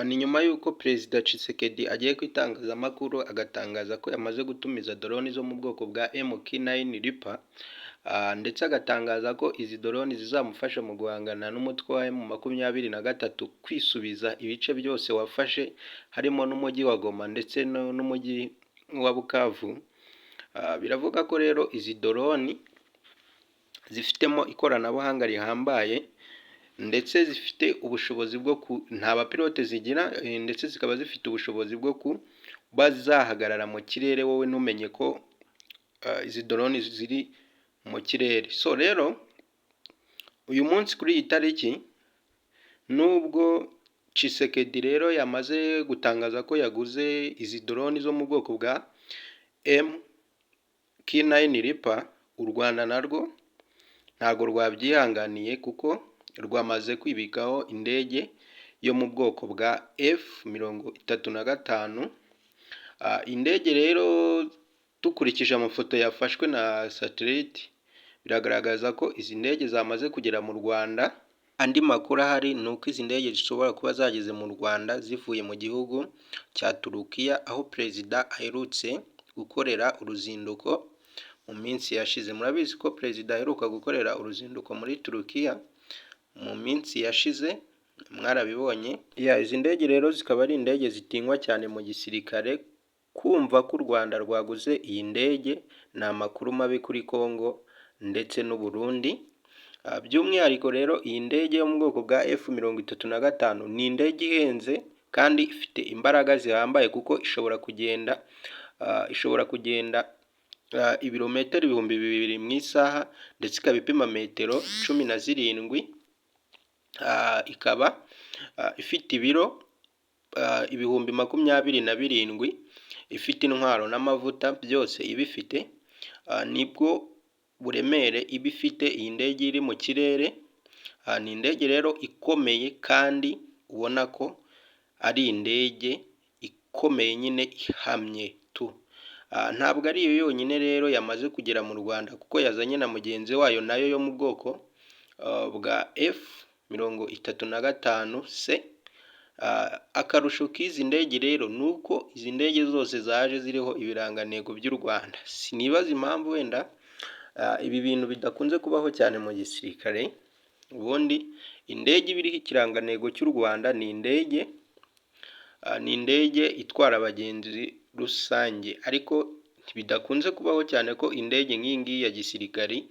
Ni nyuma y'uko Perezida Tshisekedi agiye ku itangazamakuru agatangaza ko yamaze gutumiza doroni zo mu bwoko bwa MK9 Reaper, ndetse agatangaza ko izi doroni zizamufasha mu guhangana n'umutwe wa M23 kwisubiza ibice byose wafashe, harimo n'umujyi wa Goma ndetse n'umujyi wa Bukavu. Biravuga ko rero izi doroni zifitemo ikoranabuhanga rihambaye ndetse zifite ubushobozi nta bapilote zigira, ndetse zikaba zifite ubushobozi bwo kuba zahagarara mu kirere wowe ntumenye ko izi doroni ziri mu kirere. So rero uyu munsi kuri iyi tariki, nubwo Tshisekedi rero yamaze gutangaza ko yaguze izi doroni zo mu bwoko bwa MK9 Reaper, u Rwanda narwo ntago rwabyihanganiye kuko rwamaze kwibikaho indege yo mu bwoko bwa F-35. Indege rero dukurikije amafoto yafashwe na satellite biragaragaza ko izi ndege zamaze kugera mu Rwanda. Andi makuru ahari ni uko izi ndege zishobora kuba zageze mu Rwanda zivuye mu gihugu cya Turukiya, aho perezida aherutse gukorera uruzinduko mu minsi yashize. Murabizi ko perezida aheruka gukorera uruzinduko muri Turukiya mu minsi yashize, mwarabibonye. Izi ndege rero zikaba ari indege zitinywa cyane mu gisirikare. Kumva ko u Rwanda rwaguze iyi ndege ni amakuru mabi kuri Congo ndetse n'u Burundi. By'umwihariko rero iyi ndege yo mu bwoko bwa F-35 ni indege ihenze kandi ifite imbaraga zihambaye kuko ishobora kugenda ibirometero 2000 mu isaha, ndetse ikaba ipima metero 17. Ikaba ifite ibiro 27,000, ifite intwaro n'amavuta byose ibifite. Nibwo buremere iba ifite iyi ndege iri mu kirere. Ni indege rero ikomeye kandi ubona ko ari indege ikomeye nyine ihamye tu. Ntabwo ari iyo yonyine rero yamaze kugera mu Rwanda, kuko yazanye na mugenzi wayo nayo yo mu bwoko bwa F-35C. Akarusho k'izi ndege rero ni uko izi ndege zose zaje ziriho ibirangantego by'u Rwanda. Sinibaza impamvu wenda ibi bintu bidakunze kubaho cyane mu gisirikare. Ubundi indege ibiriho ikirangantego cy'u Rwanda ni indege itwara abagenzi rusange, ariko bidakunze kubaho cyane ko indege nk'iyi ngiyi ya gisirikare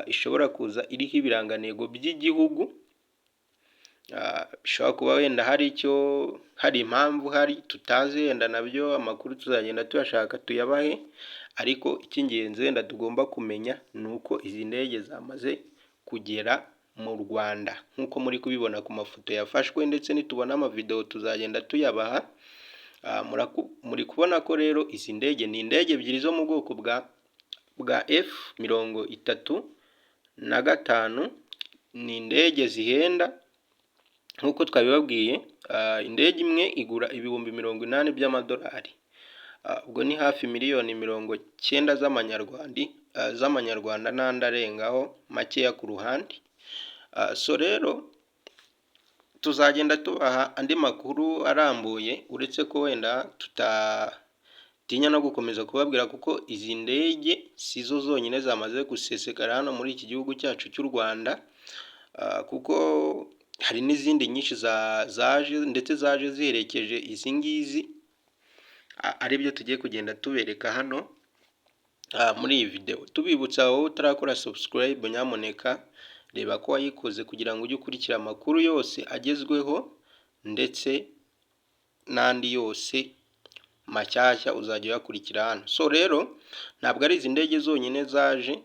ishobora kuza iriho ibirangantego by'igihugu. Bishobora kuba wenda hari impamvu tutazi, wenda nabyo amakuru tuzagenda tuyashaka tuyabahe, ariko icy'ingenzi wenda tugomba kumenya ni uko izi ndege zamaze kugera mu Rwanda nk'uko muri kubibona ku mafoto yafashwe, ndetse nitubona amavideo tuzagenda tuyabaha. Muri kubona ko rero izi ndege ni indege ebyiri zo mu bwoko bwa F-35. Ni indege zihenda nk'uko twabibabwiye. Indege imwe igura ibihumbi 80 by'amadolari, ubwo ni hafi miliyoni 90 z'amanyarwanda n'andi arengaho makeya ku ruhande. So rero tuzagenda tubaha andi makuru arambuye, uretse ko wenda tutatinya no gukomeza kubabwira, kuko izi ndege si zo zonyine zamaze gusesekara hano muri iki gihugu cyacu cy'u Rwanda, kuko hari n'izindi nyinshi zaje, ndetse zaje ziherekeje izi ngizi, aribyo tugiye kugenda tubereka hano muri iyi video. Tubibutsa wowe utarakora subscribe, nyamuneka reba ko wayikoze kugira ngo ujye ukurikira amakuru yose agezweho, ndetse n'andi yose mashyashya uzajya uyakurikira hano. So rero ntabwo ari izi ndege zonyine zaje,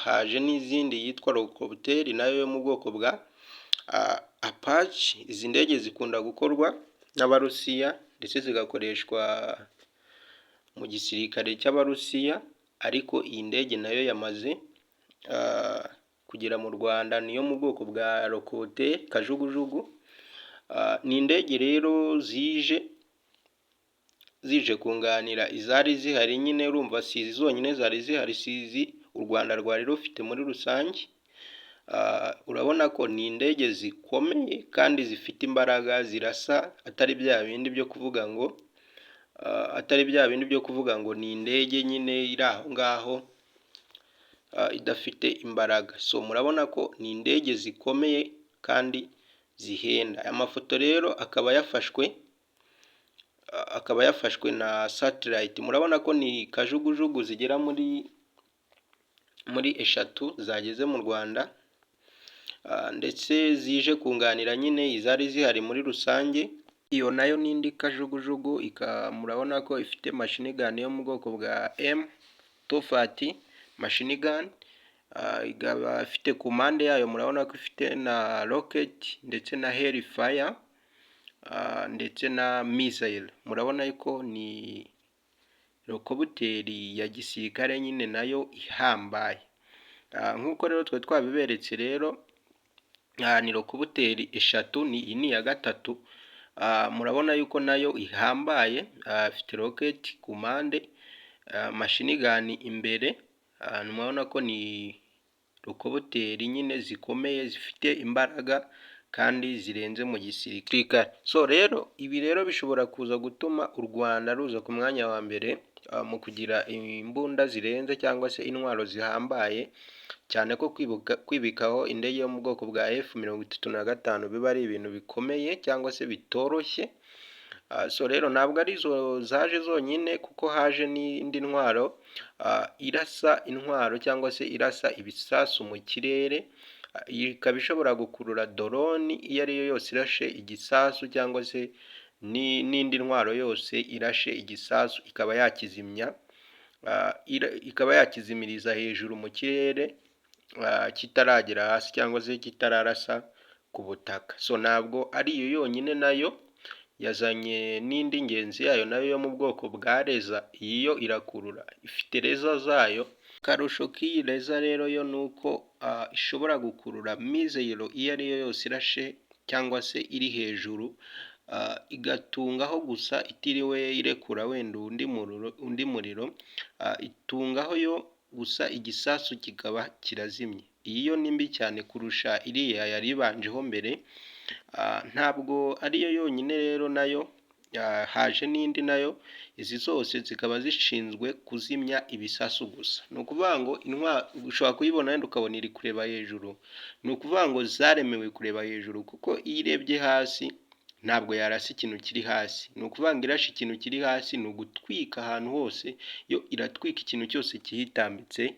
haje n'izindi yitwa Rokobuteri nayo yo mu bwoko bwa Apache. Izi ndege zikunda gukorwa n'Abarusiya ndetse zigakoreshwa mu gisirikare cy'Abarusiya, ariko iyi ndege nayo yamaze kugera mu Rwanda, niyo mu bwoko bwa Rokobuteri kajugujugu. Ni indege rero zije kunganira izari zihari nyine. Urumva si izi zonyine zari zihari, si izi u Rwanda rwari rufite muri rusange. urabona ko ni indege zikomeye kandi zifite imbaraga, zirasa atari bya bindi byo kuvuga ngo ni indege nyine iri aho ngaho idafite imbaraga. So murabona ko ni indege zikomeye kandi zihenda. Aya mafoto rero akaba yafashwe na satellite. Murabona ko ni kajugujugu zigera muri eshatu zageze mu Rwanda, ndetse zije kunganira nyine izari zihari muri rusange. Iyo nayo n'indi kajugujugu, murabona ko ifite machine gun yo mu bwoko bwa M240 machine gun, ikaba ifite ku mpande yayo murabona ko ifite na rocket ndetse na hellfire ndetse na missile. Murabona ko ni rokobuteri ya gisirikare nyine nayo ihambaye. Nk'uko rero twe twabiberetse rero, ni rokobuteri eshatu, iyi ni iya gatatu. Murabona yuko nayo ihambaye, ifite rocket ku mpande, machine gun imbere. Murabona ko ni rokobuteri nyine zikomeye zifite imbaraga kandi zirenze mu gisirikare. So rero ibi rero bishobora kuza gutuma u Rwanda ruza ku mwanya wa mbere mu kugira imbunda zirenze cyangwa se intwaro zihambaye, cyane ko kwibikaho indege yo mu bwoko bwa F-35 biba ari ibintu bikomeye cyangwa se bitoroshye. So rero ntabwo ari zo zaje zonyine, kuko haje n'indi ntwaro irasa intwaro cyangwa se irasa ibisasu mu kirere. Ikaba ishobora gukurura drone iyo ari yo yose irashe igisasu, cyangwa se n'indi ntwaro yose irashe igisasu ikaba yakizimya, ikaba yakizimiriza hejuru mu kirere kitaragera hasi cyangwa se kitararasa ku butaka. So ntabwo ari iyo yonyine, nayo yazanye n'indi ngenzi yayo nayo yo mu bwoko bwa reza. Iyi yo irakurura, ifite reza zayo. Akarusho k'iyi reza rero yo ni uko ishobora gukurura missile iyo ari yo yose irashe cyangwa se iri hejuru, igatungaho gusa itiriwe irekura wenda undi muriro, itungaho yo gusa igisasu kikaba kirazimye. Iyi yo ni mbi cyane kurusha iriya yari ibanjeho mbere. Ntabwo ariyo yonyine rero, nayo haje n'indi nayo. Izi zose zikaba zishinzwe kuzimya ibisasu gusa. Ni ukuvuga ngo ushobora kuyibona wenda ukabona iri kureba hejuru, ni ukuvuga ngo zaremewe kureba hejuru, kuko iyo irebye hasi ntabwo yarasa ikintu kiri hasi. Ni ukuvuga ngo irashe ikintu kiri hasi ni ugutwika ahantu hose. Yo iratwika ikintu cyose kihitambitse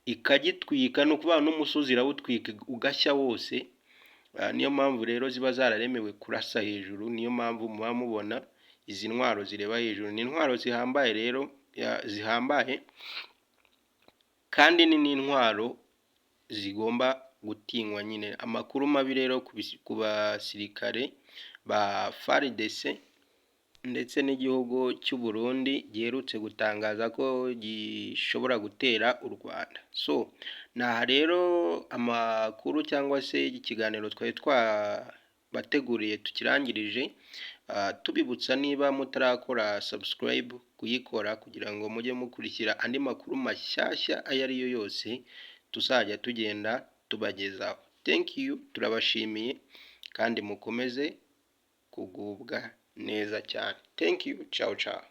ikagitwika, ni ukuvuga n'umusozi irawutwika ugashya wose. Niyo mpamvu rero ziba zararemewe kurasa hejuru. Niyo mpamvu muba mubona izi ntwaro zireba hejuru. Ni intwaro zihambaye rero, zihambaye kandi ni n'intwaro zigomba gutinywa nyine. Amakuru mabi rero ku basirikare ba FARDC ndetse n'igihugu cy'u Burundi giherutse gutangaza ko gishobora gutera u Rwanda. So naha rero amakuru cyangwa se ikiganiro twari twabateguriye tukirangirije. Tubibutsa niba mutarakora subscribe kuyikora, kugira ngo mujye mukurikira andi makuru mashyashya ayo ari yo yose tuzajya tugenda tubagezaho. Thank you, turabashimiye kandi mukomeze kugubwa neza cyane. Thank you, ciao ciao.